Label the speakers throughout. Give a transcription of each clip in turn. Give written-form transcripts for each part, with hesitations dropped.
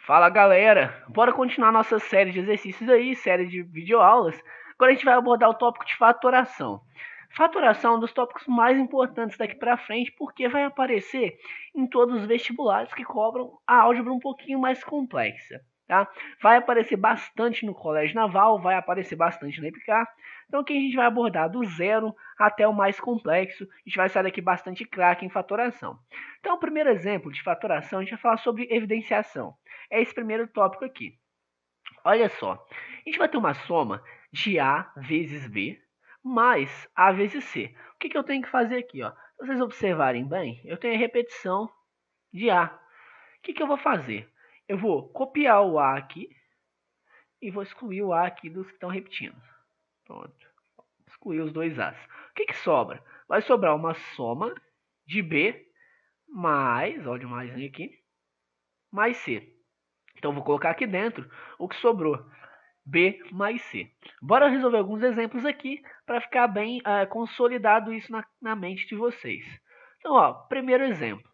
Speaker 1: Fala galera, bora continuar nossa série de exercícios aí, série de videoaulas. Agora a gente vai abordar o tópico de fatoração. Fatoração é um dos tópicos mais importantes daqui para frente, porque vai aparecer em todos os vestibulares que cobram a álgebra um pouquinho mais complexa. Tá? Vai aparecer bastante no Colégio Naval, vai aparecer bastante no EPICAR. Então aqui a gente vai abordar do zero até o mais complexo. A gente vai sair daqui bastante craque em fatoração. Então o primeiro exemplo de fatoração a gente vai falar sobre evidenciação. É esse primeiro tópico aqui. Olha só, a gente vai ter uma soma de A vezes B mais A vezes C. O que eu tenho que fazer aqui? Ó? Se vocês observarem bem, eu tenho a repetição de A. O que eu vou fazer? Eu vou copiar o A aqui e vou excluir o A aqui dos que estão repetindo. Pronto. Excluir os dois A's. O que sobra? Vai sobrar uma soma de B mais, olha o mais aqui, mais C. Então, vou colocar aqui dentro o que sobrou, B mais C. Bora resolver alguns exemplos aqui para ficar bem consolidado isso na mente de vocês. Então, ó, primeiro exemplo,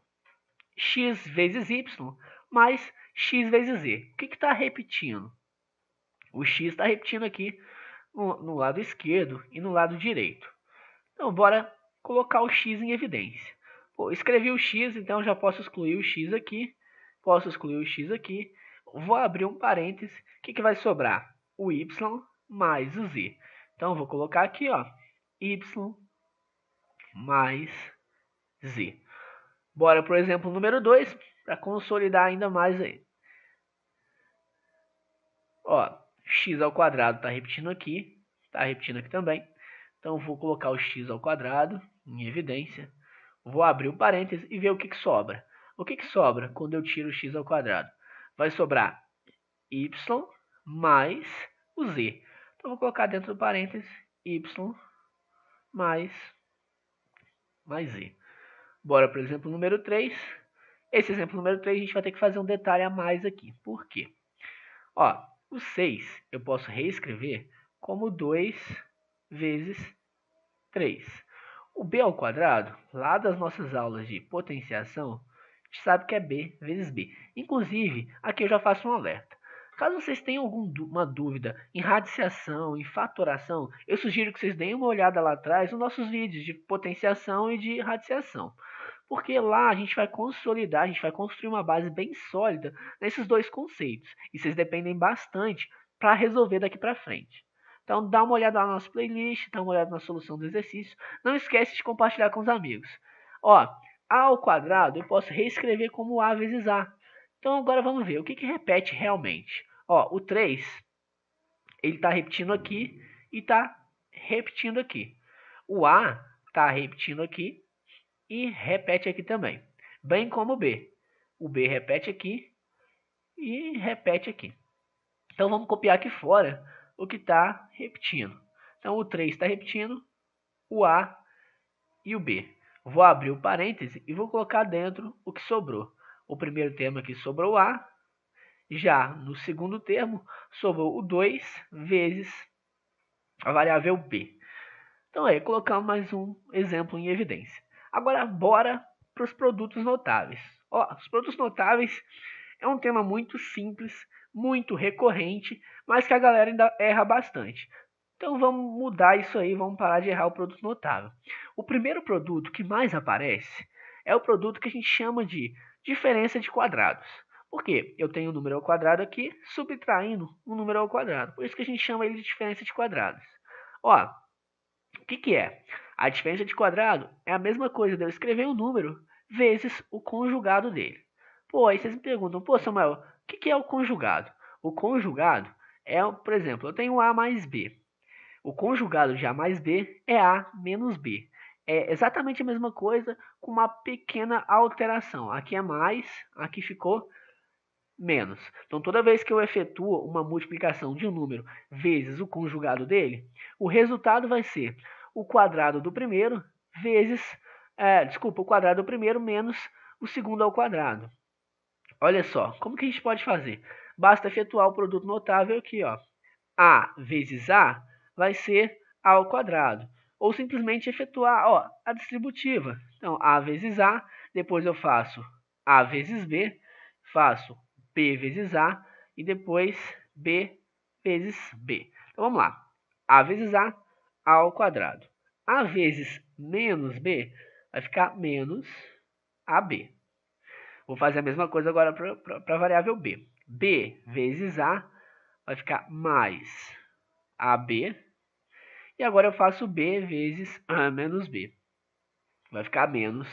Speaker 1: x vezes y mais x vezes z. O que está repetindo? O x está repetindo aqui no lado esquerdo e no lado direito. Então, bora colocar o x em evidência. Pô, escrevi o x, então já posso excluir o x aqui. Posso excluir o x aqui. Vou abrir um parênteses. O que vai sobrar? O y mais o z. Então, vou colocar aqui, ó, y mais z. Bora para o exemplo número 2, para consolidar ainda mais aí. Ó, x ao quadrado está repetindo aqui também. Então, vou colocar o x ao quadrado em evidência. Vou abrir um parênteses e ver o que sobra. O que sobra quando eu tiro o x ao quadrado? Vai sobrar y mais o z. Então, vou colocar dentro do parênteses y mais z. Bora para o exemplo número 3. Esse exemplo número 3 a gente vai ter que fazer um detalhe a mais aqui. Por quê? Ó, o 6 eu posso reescrever como 2 vezes 3. O b ao quadrado, lá das nossas aulas de potenciação, a gente sabe que é b vezes b. Inclusive, aqui eu já faço um alerta. Caso vocês tenham alguma dúvida em radiciação, em fatoração, eu sugiro que vocês deem uma olhada lá atrás nos nossos vídeos de potenciação e de radiciação. Porque lá a gente vai consolidar, a gente vai construir uma base bem sólida nesses dois conceitos. E vocês dependem bastante para resolver daqui para frente. Então dá uma olhada na nossa playlist, dá uma olhada na solução do exercício. Não esquece de compartilhar com os amigos. Ó, A ao quadrado eu posso reescrever como A vezes A. Então agora vamos ver o que repete realmente. Ó, o 3, ele está repetindo aqui e está repetindo aqui. O A está repetindo aqui e repete aqui também. Bem como o B. O B repete aqui e repete aqui. Então vamos copiar aqui fora o que está repetindo. Então o 3 está repetindo, o A e o B. Vou abrir o parêntese e vou colocar dentro o que sobrou. O primeiro termo aqui sobrou o A. Já no segundo termo, sobrou o 2 vezes a variável B. Então aí, colocamos mais um exemplo em evidência. Agora, bora para os produtos notáveis. Ó, os produtos notáveis é um tema muito simples, muito recorrente, mas que a galera ainda erra bastante. Então vamos mudar isso aí, vamos parar de errar o produto notável. O primeiro produto que mais aparece é o produto que a gente chama de diferença de quadrados. Por quê? Eu tenho um número ao quadrado aqui, subtraindo um número ao quadrado. Por isso que a gente chama ele de diferença de quadrados. Ó, o que é? A diferença de quadrado é a mesma coisa de eu escrever um número vezes o conjugado dele. Pô, aí vocês me perguntam, pô Samuel, o que é o conjugado? O conjugado é, por exemplo, eu tenho A mais B. O conjugado de A mais B é A menos B. É exatamente a mesma coisa com uma pequena alteração. Aqui é mais, aqui ficou menos. Então, toda vez que eu efetuo uma multiplicação de um número vezes o conjugado dele, o resultado vai ser o quadrado do primeiro vezes, o quadrado do primeiro menos o segundo ao quadrado. Olha só, como que a gente pode fazer? Basta efetuar o produto notável aqui, ó. A vezes A vai ser A ao quadrado. Ou simplesmente efetuar, ó, a distributiva. Então, A vezes A, depois eu faço A vezes B, faço B vezes A e depois B vezes B. Então vamos lá. A vezes A ao quadrado. A vezes menos B vai ficar menos AB. Vou fazer a mesma coisa agora para a variável B. B vezes A vai ficar mais AB. E agora eu faço B vezes A menos B. Vai ficar menos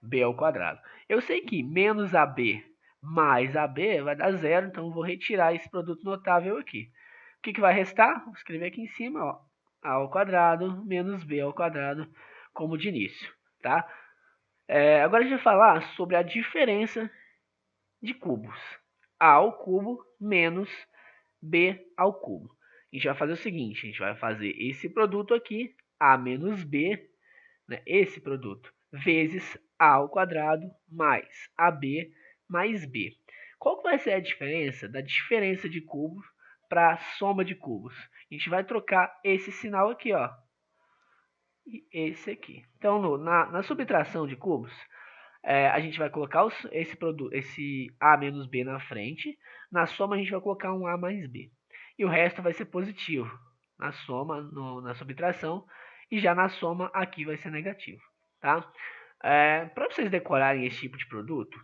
Speaker 1: B ao quadrado. Eu sei que menos AB mais AB vai dar zero, então eu vou retirar esse produto notável aqui. O que vai restar? Vou escrever aqui em cima, ó, A ao quadrado menos B ao quadrado, como de início, tá? Agora a gente vai falar sobre a diferença de cubos. A ao cubo menos B ao cubo. A gente vai fazer o seguinte, a gente vai fazer esse produto aqui, A menos B, né, esse produto, vezes A ao quadrado mais AB mais B. Qual que vai ser a diferença da diferença de cubos para a soma de cubos? A gente vai trocar esse sinal aqui, ó, e esse aqui. Então, na subtração de cubos, a gente vai colocar esse A menos B na frente. Na soma, a gente vai colocar um A mais B. E o resto vai ser positivo na soma, na subtração. E já na soma, aqui vai ser negativo. Tá? Para vocês decorarem esse tipo de produto,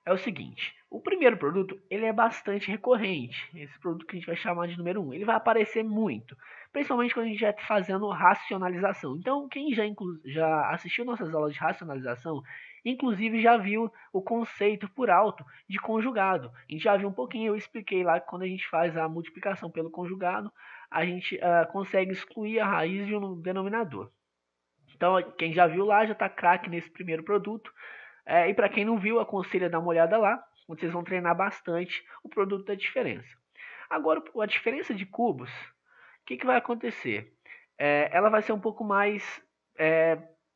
Speaker 1: é o seguinte. O primeiro produto, ele é bastante recorrente. Esse produto que a gente vai chamar de número 1. Ele vai aparecer muito. Principalmente quando a gente já está fazendo racionalização. Então, quem já assistiu nossas aulas de racionalização, inclusive já viu o conceito por alto de conjugado. A gente já viu um pouquinho, eu expliquei lá que quando a gente faz a multiplicação pelo conjugado, a gente consegue excluir a raiz de um denominador. Então, quem já viu lá já está craque nesse primeiro produto. E para quem não viu, aconselho a dar uma olhada lá, onde vocês vão treinar bastante o produto da diferença. Agora, a diferença de cubos, o que vai acontecer? Ela vai ser um pouco mais...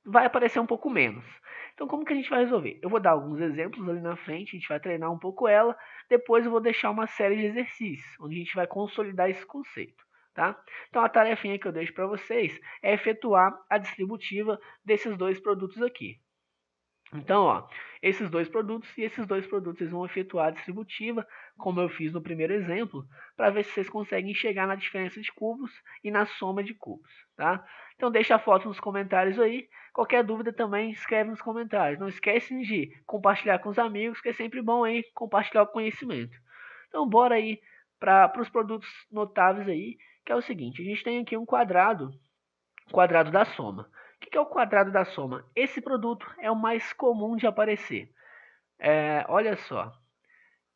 Speaker 1: vai aparecer um pouco menos. Então, como que a gente vai resolver? Eu vou dar alguns exemplos ali na frente, a gente vai treinar um pouco ela, depois eu vou deixar uma série de exercícios, onde a gente vai consolidar esse conceito. Tá? Então, a tarefinha que eu deixo para vocês é efetuar a distributiva desses dois produtos aqui. Então, ó, esses dois produtos e esses dois produtos vão efetuar a distributiva, como eu fiz no primeiro exemplo, para ver se vocês conseguem chegar na diferença de cubos e na soma de cubos, tá? Então deixa a foto nos comentários aí. Qualquer dúvida também escreve nos comentários. Não esquecem de compartilhar com os amigos, que é sempre bom aí compartilhar o conhecimento. Então bora aí para os produtos notáveis aí, que é o seguinte, a gente tem aqui um quadrado da soma. O que é o quadrado da soma? Esse produto é o mais comum de aparecer. Olha só,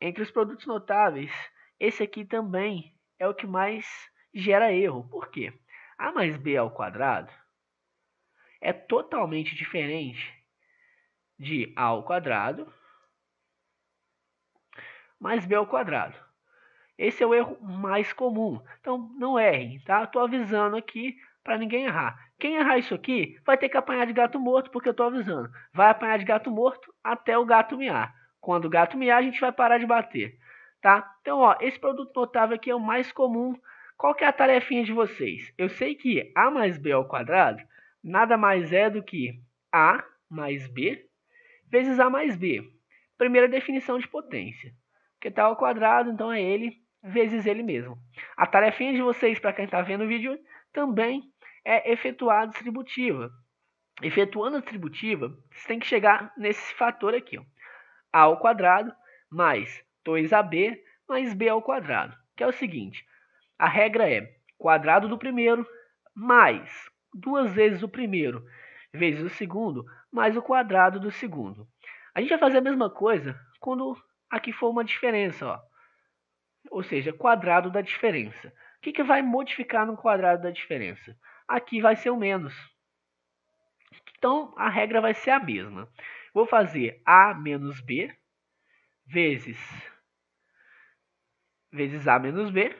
Speaker 1: entre os produtos notáveis, esse aqui também é o que mais gera erro. Por quê? A mais B ao quadrado é totalmente diferente de A ao quadrado mais B ao quadrado. Esse é o erro mais comum. Então, não errem, tá? Estou avisando aqui para ninguém errar. Quem errar isso aqui vai ter que apanhar de gato morto, porque eu estou avisando. Vai apanhar de gato morto até o gato miar. Quando o gato miar, a gente vai parar de bater, tá? Então, ó, esse produto notável aqui é o mais comum. Qual que é a tarefinha de vocês? Eu sei que A mais B ao quadrado nada mais é do que A mais B vezes A mais B. Primeira definição de potência. Que está ao quadrado, então é ele vezes ele mesmo. A tarefinha de vocês, para quem está vendo o vídeo, também é efetuar a distributiva. Efetuando a distributiva, você tem que chegar nesse fator aqui, ó. A ao quadrado mais 2AB mais B ao quadrado, que é o seguinte, a regra é quadrado do primeiro mais 2 vezes o primeiro vezes o segundo mais o quadrado do segundo. A gente vai fazer a mesma coisa quando aqui for uma diferença, ó. Ou seja, quadrado da diferença. O que vai modificar no quadrado da diferença? Aqui vai ser o menos. Então, a regra vai ser a mesma. Vou fazer A menos B vezes A menos B.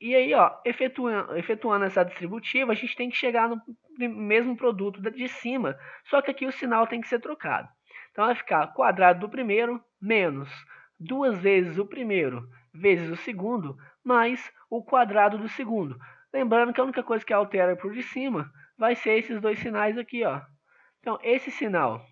Speaker 1: E aí, ó, efetuando essa distributiva, a gente tem que chegar no mesmo produto de cima, só que aqui o sinal tem que ser trocado. Então vai ficar quadrado do primeiro menos 2 vezes o primeiro vezes o segundo mais o quadrado do segundo. Lembrando que a única coisa que altera para o de cima vai ser esses dois sinais aqui, ó. Então, esse sinal,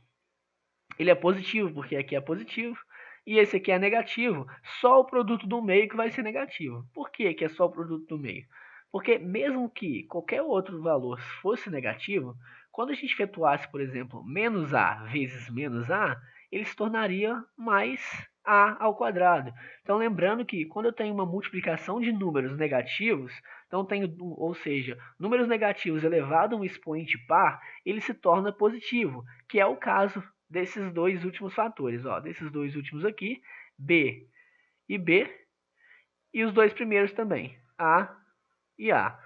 Speaker 1: ele é positivo, porque aqui é positivo, e esse aqui é negativo. Só o produto do meio que vai ser negativo. Por que que é só o produto do meio? Porque mesmo que qualquer outro valor fosse negativo, quando a gente efetuasse, por exemplo, menos A vezes menos A, ele se tornaria mais A ao quadrado. Então, lembrando que quando eu tenho uma multiplicação de números negativos, então tenho, ou seja, números negativos elevado a um expoente par, ele se torna positivo, que é o caso desses dois últimos fatores, ó, desses dois últimos aqui, B e B, e os dois primeiros também, A e A.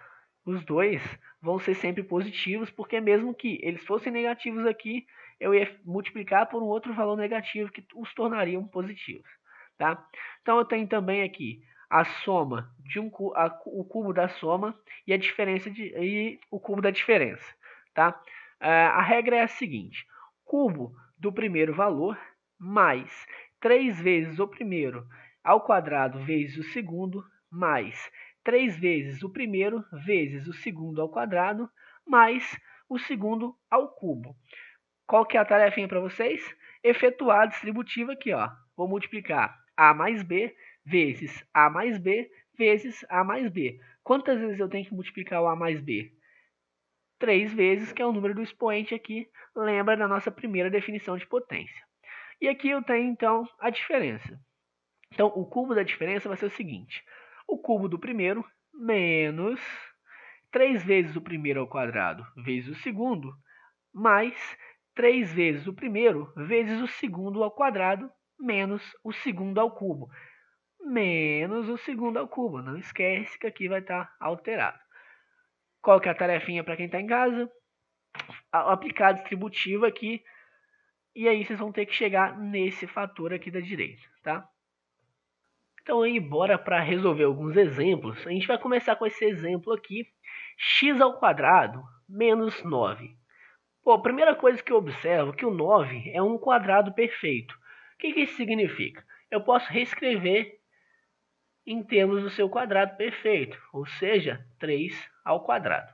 Speaker 1: Os dois vão ser sempre positivos, porque mesmo que eles fossem negativos aqui, eu ia multiplicar por um outro valor negativo que os tornariam positivos, tá? Então eu tenho também aqui a soma de o cubo da soma e a diferença e o cubo da diferença, tá? A regra é a seguinte: cubo do primeiro valor mais 3 vezes o primeiro ao quadrado vezes o segundo mais 3 vezes o primeiro vezes o segundo ao quadrado mais o segundo ao cubo. Qual que é a tarefinha para vocês? Efetuar a distributiva aqui, ó. Vou multiplicar A mais B vezes A mais B vezes A mais B. Quantas vezes eu tenho que multiplicar o A mais B? 3 vezes, que é o número do expoente aqui. Lembra da nossa primeira definição de potência. E aqui eu tenho, então, a diferença. Então, o cubo da diferença vai ser o seguinte: o cubo do primeiro menos 3 vezes o primeiro ao quadrado vezes o segundo, mais 3 vezes o primeiro vezes o segundo ao quadrado, menos o segundo ao cubo. Menos o segundo ao cubo. Não esquece que aqui vai estar alterado. Qual que é a tarefinha para quem está em casa? Aplicar a distributiva aqui. E aí vocês vão ter que chegar nesse fator aqui da direita, tá? Então aí, bora para resolver alguns exemplos. A gente vai começar com esse exemplo aqui, x ao quadrado menos 9. Pô, a primeira coisa que eu observo é que o 9 é um quadrado perfeito. O que isso significa? Eu posso reescrever em termos do seu quadrado perfeito, ou seja, 3 ao quadrado.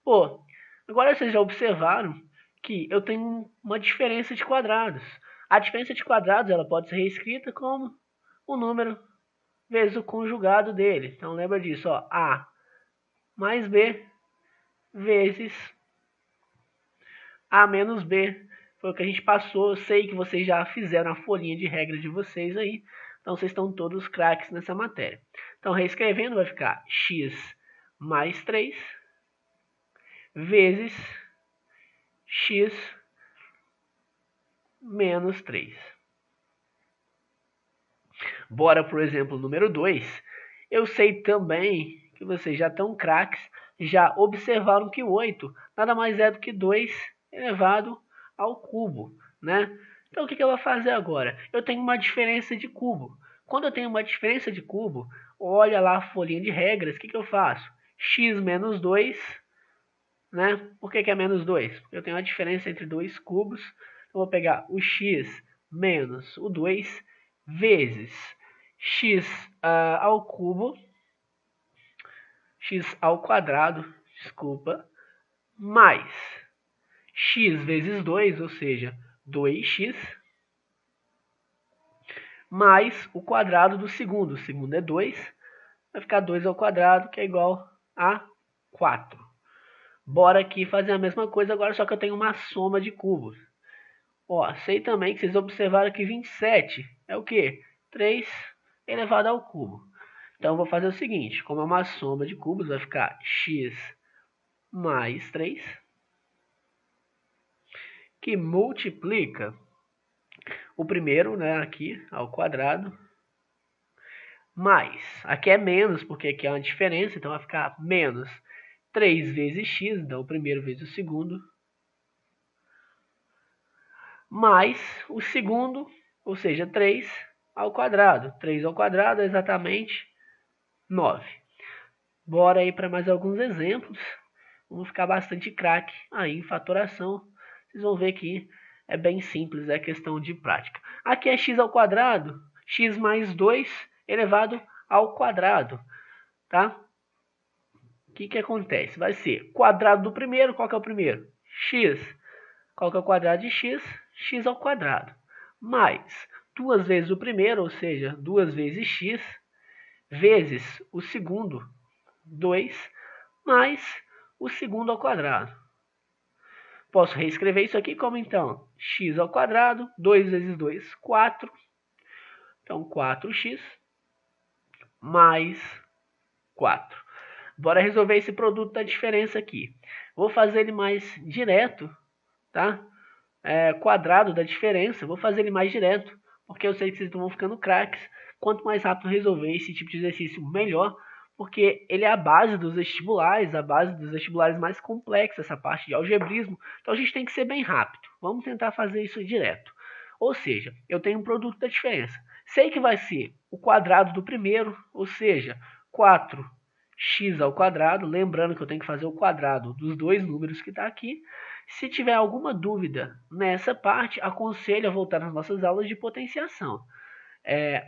Speaker 1: Pô, agora vocês já observaram que eu tenho uma diferença de quadrados. A diferença de quadrados ela pode ser reescrita como o número vezes o conjugado dele. Então lembra disso, ó, A mais B vezes A menos B. Foi o que a gente passou. Eu sei que vocês já fizeram a folhinha de regra de vocês aí. Então vocês estão todos craques nessa matéria. Então reescrevendo vai ficar x mais 3 vezes x menos 3. Bora para o exemplo número 2. Eu sei também que vocês já estão craques, já observaram que o 8 nada mais é do que 2 elevado ao cubo, né? Então o que eu vou fazer agora? Eu tenho uma diferença de cubo. Quando eu tenho uma diferença de cubo, olha lá a folhinha de regras, o que eu faço? X menos 2, né? Por que é menos 2? Porque eu tenho uma diferença entre dois cubos. Eu vou pegar o x menos o 2 vezes x ao cubo, x ao quadrado, desculpa, mais x vezes 2, ou seja, 2x, mais o quadrado do segundo. O segundo é 2, vai ficar 2 ao quadrado, que é igual a 4. Bora aqui fazer a mesma coisa agora, só que eu tenho uma soma de cubos. Ó, sei também que vocês observaram que 27 é o quê? 3 elevado ao cubo. Então, eu vou fazer o seguinte, como é uma soma de cubos, vai ficar x mais 3, que multiplica o primeiro, né, aqui, ao quadrado, mais, aqui é menos, porque aqui é uma diferença, então vai ficar menos 3 vezes x, então o primeiro vezes o segundo, mais o segundo, ou seja, 3 ao quadrado. 3 ao quadrado é exatamente 9. Bora aí para mais alguns exemplos. Vamos ficar bastante craque aí em fatoração. Vocês vão ver que é bem simples, é questão de prática. Aqui é x ao quadrado, x mais 2 elevado ao quadrado, tá? O que acontece? Vai ser quadrado do primeiro, qual que é o primeiro? X. Qual que é o quadrado de x? X ao quadrado. Mais 2 vezes o primeiro, ou seja, 2 vezes x, vezes o segundo, 2, mais o segundo ao quadrado. Posso reescrever isso aqui como, então, x ao quadrado, 2 vezes 2, 4. Então, 4x mais 4. Bora resolver esse produto da diferença aqui. Vou fazer ele mais direto, tá? Quadrado da diferença, vou fazer ele mais direto, porque eu sei que vocês estão ficando craques. Quanto mais rápido resolver esse tipo de exercício, melhor, porque ele é a base dos vestibulares mais complexos, essa parte de algebrismo. Então a gente tem que ser bem rápido. Vamos tentar fazer isso direto. Ou seja, eu tenho um produto da diferença. Sei que vai ser o quadrado do primeiro, ou seja, 4x ao quadrado. Lembrando que eu tenho que fazer o quadrado dos dois números que está aqui. Se tiver alguma dúvida nessa parte, aconselho a voltar nas nossas aulas de potenciação.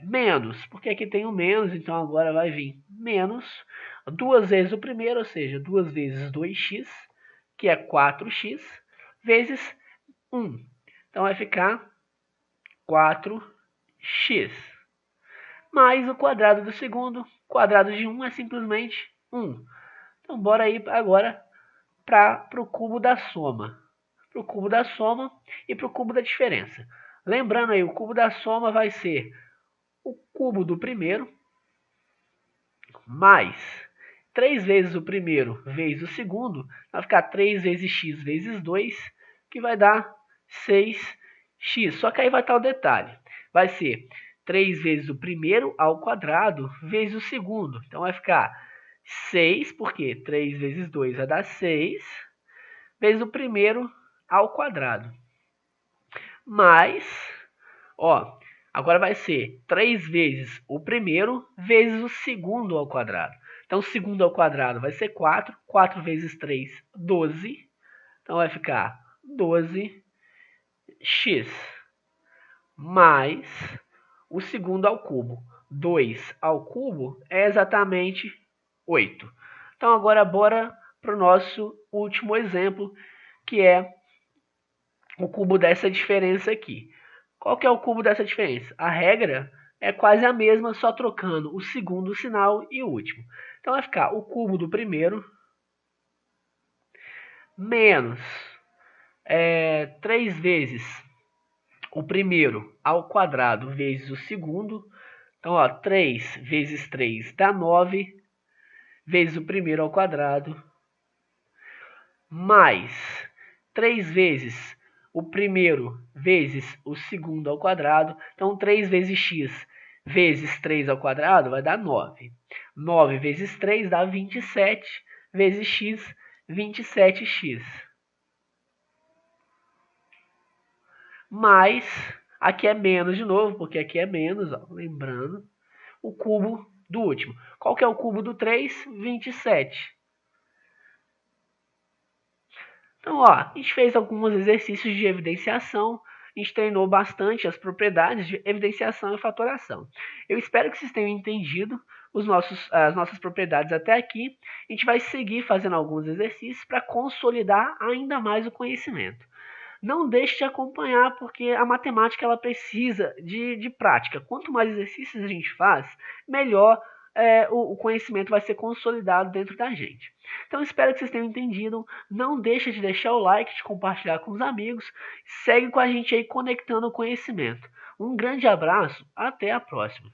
Speaker 1: Menos, porque aqui tem o menos, então agora vai vir menos 2 vezes o primeiro, ou seja, 2 vezes 2x, que é 4x, vezes 1. Então vai ficar 4x. Mais o quadrado do segundo, quadrado de 1 é simplesmente 1. Então bora ir agora para o cubo da soma. Para o cubo da soma e para o cubo da diferença. Lembrando aí, o cubo da soma vai ser o cubo do primeiro mais 3 vezes o primeiro vezes o segundo, vai ficar 3 vezes x vezes 2, que vai dar 6x. Só que aí vai estar o detalhe. Vai ser 3 vezes o primeiro ao quadrado vezes o segundo. Então vai ficar 6, porque 3 vezes 2 vai dar 6, vezes o primeiro ao quadrado. Mais, agora vai ser 3 vezes o primeiro vezes o segundo ao quadrado. Então, o segundo ao quadrado vai ser 4. 4 vezes 3, 12. Então, vai ficar 12x. Mais o segundo ao cubo. 2 ao cubo é exatamente 8. Então, agora bora para o nosso último exemplo, que é o cubo dessa diferença aqui. Qual que é o cubo dessa diferença? A regra é quase a mesma, só trocando o segundo sinal e o último. Então vai ficar o cubo do primeiro menos 3 vezes o primeiro ao quadrado vezes o segundo. Então, 3 vezes 3 dá 9, vezes o primeiro ao quadrado, mais 3 vezes o primeiro vezes o segundo ao quadrado. Então, 3 vezes x vezes 3 ao quadrado vai dar 9. 9 vezes 3 dá 27, vezes x, 27x. Mais, aqui é menos de novo, porque aqui é menos, lembrando, o cubo do último. Qual que é o cubo do 3? 27. Então, a gente fez alguns exercícios de evidenciação, a gente treinou bastante as propriedades de evidenciação e fatoração. Eu espero que vocês tenham entendido as nossas propriedades até aqui. A gente vai seguir fazendo alguns exercícios para consolidar ainda mais o conhecimento. Não deixe de acompanhar, porque a matemática ela precisa de prática. Quanto mais exercícios a gente faz, melhor o conhecimento vai ser consolidado dentro da gente. Então, espero que vocês tenham entendido. Não deixe de deixar o like, de compartilhar com os amigos. Segue com a gente aí conectando o conhecimento. Um grande abraço, até a próxima.